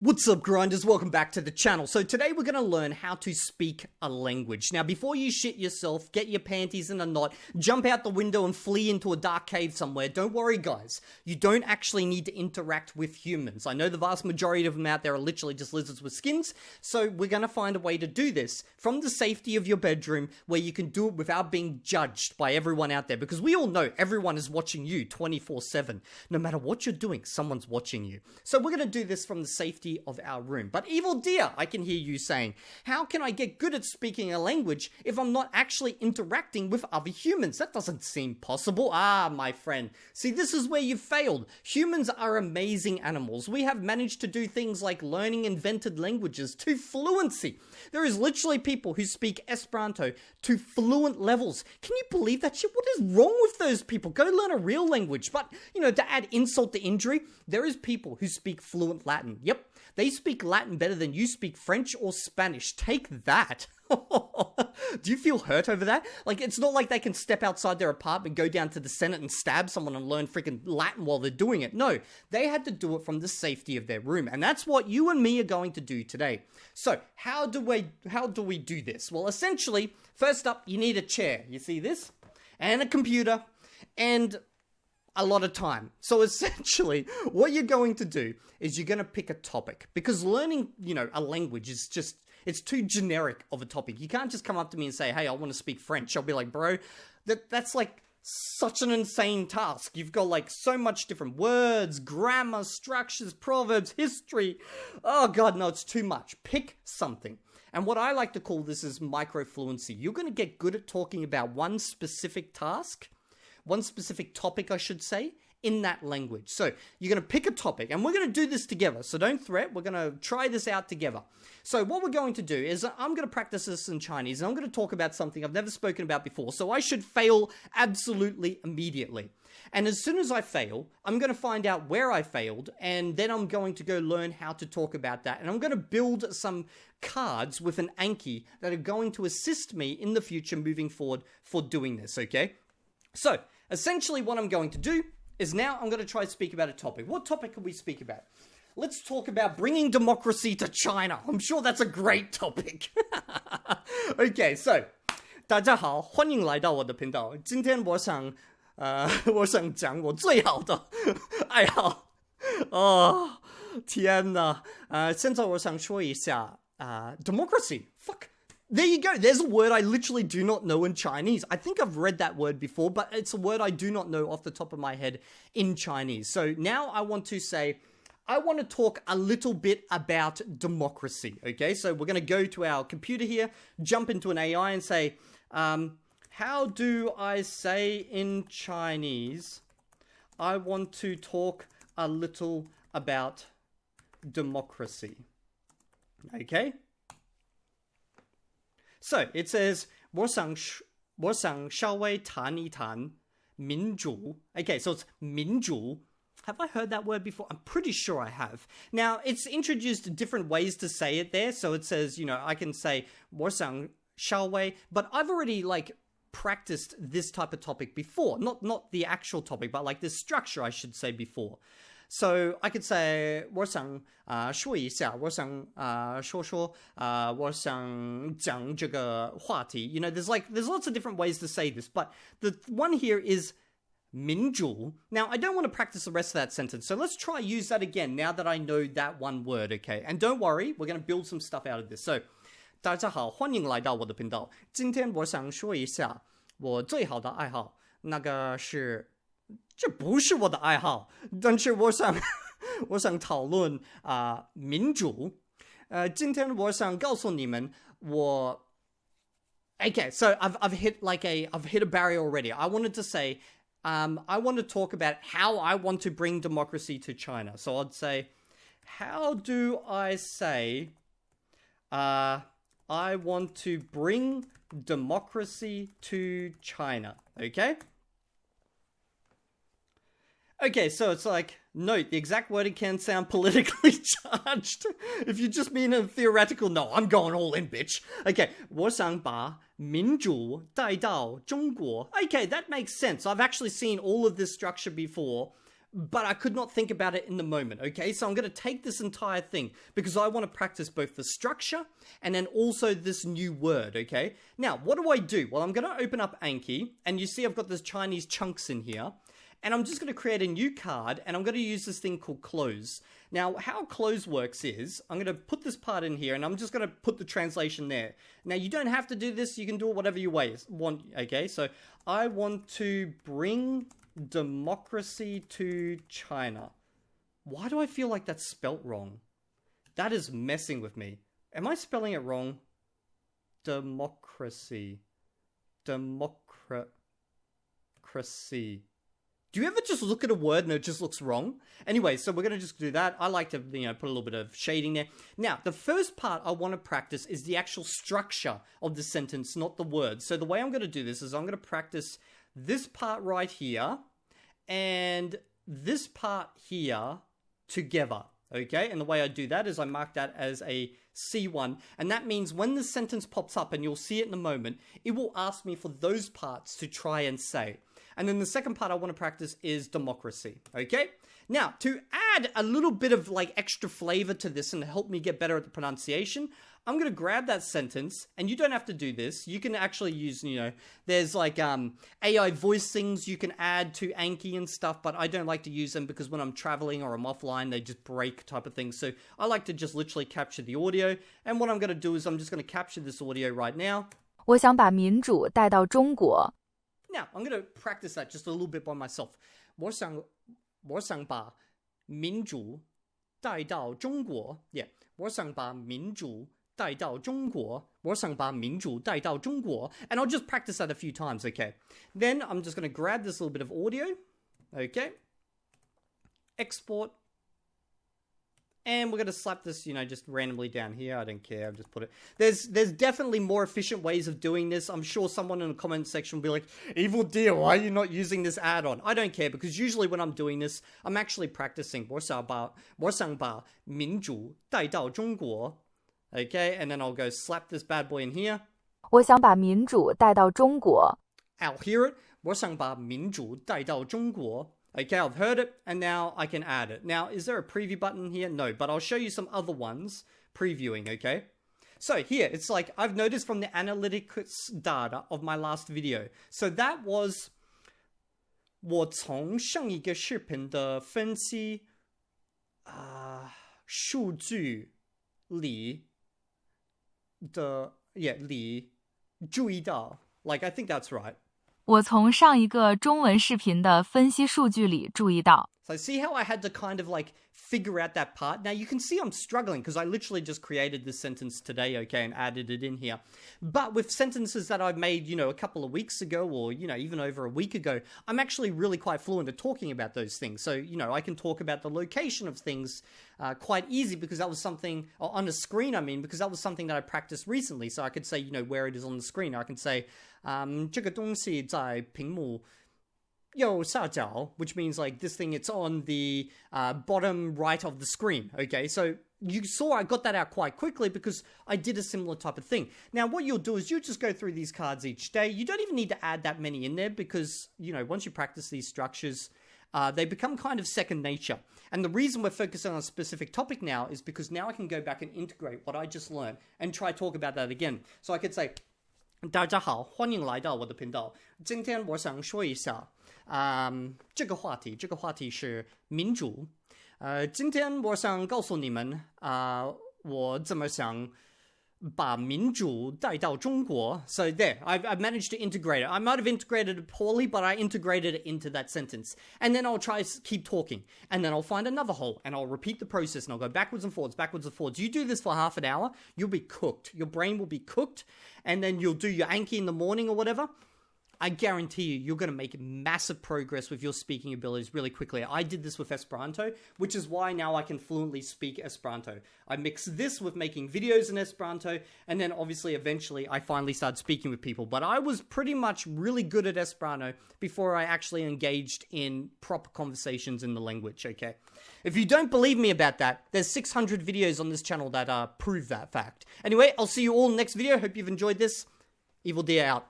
What's up, grinders? Welcome back to the channel. So today we're going to learn how to speak a language. Now, before you shit yourself, get your panties in a knot, jump out the window and flee into a dark cave somewhere, don't worry, guys. You don't actually need to interact with humans. I know the vast majority of them out there are literally just lizards with skins, so we're going to find a way to do this from the safety of your bedroom where you can do it without being judged by everyone out there, because we all know everyone is watching you 24/7. No matter what you're doing, someone's watching you. So we're going to do this from the safety of our room. But Evildea, I can hear you saying, how can I get good at speaking a language if I'm not actually interacting with other humans? That doesn't seem possible. Ah, my friend. See, this is where you've failed. Humans are amazing animals. We have managed to do things like learning invented languages to fluency. There is literally people who speak Esperanto to fluent levels. Can you believe that shit? What is wrong with those people? Go learn a real language. But, you know, to add insult to injury, there is people who speak fluent Latin. Yep. They speak Latin better than you speak French or Spanish. Take that. Do you feel hurt over that? Like, it's not like they can step outside their apartment, go down to the Senate and stab someone and learn freaking Latin while they're doing it. No, they had to do it from the safety of their room. And that's what you and me are going to do today. So, how do we do this? Well, essentially, first up, you need a chair. You see this? And a computer. And a lot of time. So essentially, what you're going to do is you're going to pick a topic, because learning, you know, a language is just, it's too generic of a topic. You can't just come up to me and say, hey, I want to speak French. I'll be like, bro, that's like such an insane task. You've got like so much different words, grammar, structures, proverbs, history. Oh God, no, it's too much. Pick something. And what I like to call this is microfluency. You're going to get good at talking about one specific task, one specific topic, I should say, in that language. So you're going to pick a topic, and we're going to do this together. So don't fret. We're going to try this out together. So what we're going to do is I'm going to practice this in Chinese, and I'm going to talk about something I've never spoken about before. So I should fail absolutely immediately. And as soon as I fail, I'm going to find out where I failed, and then I'm going to go learn how to talk about that. And I'm going to build some cards with an Anki that are going to assist me in the future moving forward for doing this, okay? So, essentially what I'm going to do is now I'm going to try to speak about a topic. What topic can we speak about? Let's talk about bringing democracy to China. I'm sure that's a great topic. Okay, so, 大家好，欢迎来到我的频道。今天我想讲我最好的爱好。哦，天哪！现在我想说一下democracy. Fuck. There you go. There's a word I literally do not know in Chinese. I think I've read that word before, but it's a word I do not know off the top of my head in Chinese. So now I want to say, I want to talk a little bit about democracy. Okay, so we're going to go to our computer here, jump into an AI and say, how do I say in Chinese, I want to talk a little about democracy. Okay? So, it says, 我想稍微谈一谈民主. Okay, so it's 民主. Have I heard that word before? I'm pretty sure I have. Now, it's introduced different ways to say it there. So it says, you know, I can say 我想稍微, but I've already, like, practiced this type of topic before. Not the actual topic, but like the structure, I should say, before. So I could say 我想说一下我想说我想讲这个话题 You know, there's lots of different ways to say this, but the one here is 民主. Now, I don't want to practice the rest of that sentence, so let's try use that again now that I know that one word, okay? And don't worry, we're going to build some stuff out of this. So, 大家好，欢迎来到我的频道。今天我想说一下我最好的爱好，那个是这不是我的爱好，但是我想讨论民主。今天我想告诉你们，Okay, so I've hit a barrier already. I wanted to say, I want to talk about how I want to bring democracy to China. So I'd say, how do I say, I want to bring democracy to China? Okay? Okay, so it's like, note, the exact wording can sound politically charged. If you just mean a theoretical, no, I'm going all in, bitch. Okay, 我想把民主带到中国. Okay, that makes sense. I've actually seen all of this structure before but I could not think about it in the moment, okay? So I'm going to take this entire thing because I want to practice both the structure and then also this new word, okay? Now, what do? Well, I'm going to open up Anki, and you see I've got this Chinese chunks in here, and I'm just going to create a new card, and I'm going to use this thing called close. Now, how close works is, I'm going to put this part in here, and I'm just going to put the translation there. Now, you don't have to do this. You can do it whatever you want, okay? So, I want to bring democracy to China. Why do I feel like that's spelt wrong? That is messing with me. Am I spelling it wrong? Democracy. Democracy. Do you ever just look at a word and it just looks wrong? Anyway, so we're going to just do that. I like to, put a little bit of shading there. Now, the first part I want to practice is the actual structure of the sentence, not the words. So the way I'm going to do this is I'm going to practice this part right here and this part here together, okay? And the way I do that is I mark that as a C1, and that means when the sentence pops up, and you'll see it in a moment, it will ask me for those parts to try and say. And then the second part I want to practice is democracy, okay? Now, to add a little bit of extra flavor to this and help me get better at the pronunciation, I'm going to grab that sentence, and you don't have to do this. You can actually use, there's AI voice things you can add to Anki and stuff, but I don't like to use them because when I'm traveling or I'm offline, they just break type of thing. So I like to just literally capture the audio. And what I'm going to do is I'm just going to capture this audio right now. 我想把民主带到中国。 Now, I'm going to practice that just a little bit by myself. 我想把民主带到中国. Yeah, 我想把民主带到中国. 我想把民主带到中国. And I'll just practice that a few times, okay? Then I'm just going to grab this little bit of audio, okay? Export. And we're going to slap this, just randomly down here. I don't care. I've just put it. There's definitely more efficient ways of doing this. I'm sure someone in the comment section will be like, Evildea, why are you not using this add-on? I don't care, because usually when I'm doing this, I'm actually practicing 我想把民主带到中国. Okay, and then I'll go slap this bad boy in here. 我想把民主带到中国. I'll hear it. 我想把民主带到中国. Okay, I've heard it, and now I can add it. Now, is there a preview button here? No, but I'll show you some other ones previewing, okay? So here, it's like I've noticed from the analytics data of my last video. So that was 我从上一个视频的分析数据里注意到. Like, I think that's right. 我从上一个中文视频的分析数据里注意到。 So see how I had to kind of figure out that part? Now you can see I'm struggling because I literally just created this sentence today, okay, and added it in here. But with sentences that I've made, a couple of weeks ago or, even over a week ago, I'm actually really quite fluent at talking about those things. So, I can talk about the location of things quite easy because that was something, or on a screen, because that was something that I practiced recently. So I could say, where it is on the screen. I can say, 这个东西在屏幕 右下角, which means this thing, it's on the bottom right of the screen, okay? So you saw I got that out quite quickly because I did a similar type of thing. Now, what you'll do is you just go through these cards each day. You don't even need to add that many in there because, once you practice these structures, they become kind of second nature. And the reason we're focusing on a specific topic now is because now I can go back and integrate what I just learned and try talk about that again. So I could say, 大家好，欢迎来到我的频道。今天我想说一下，这个话题是民主。今天我想告诉你们，我怎么想把民主带到中国. So there, I've managed to integrate it. I might have integrated it poorly, but I integrated it into that sentence. And then I'll try to keep talking. And then I'll find another hole. And I'll repeat the process. And I'll go backwards and forwards, backwards and forwards. You do this for half an hour, you'll be cooked. Your brain will be cooked. And then you'll do your Anki in the morning or whatever. I guarantee you're going to make massive progress with your speaking abilities really quickly. I did this with Esperanto, which is why now I can fluently speak Esperanto. I mixed this with making videos in Esperanto, and then obviously eventually I finally started speaking with people. But I was pretty much really good at Esperanto before I actually engaged in proper conversations in the language, okay? If you don't believe me about that, there's 600 videos on this channel that prove that fact. Anyway, I'll see you all in the next video. Hope you've enjoyed this. Evildea out.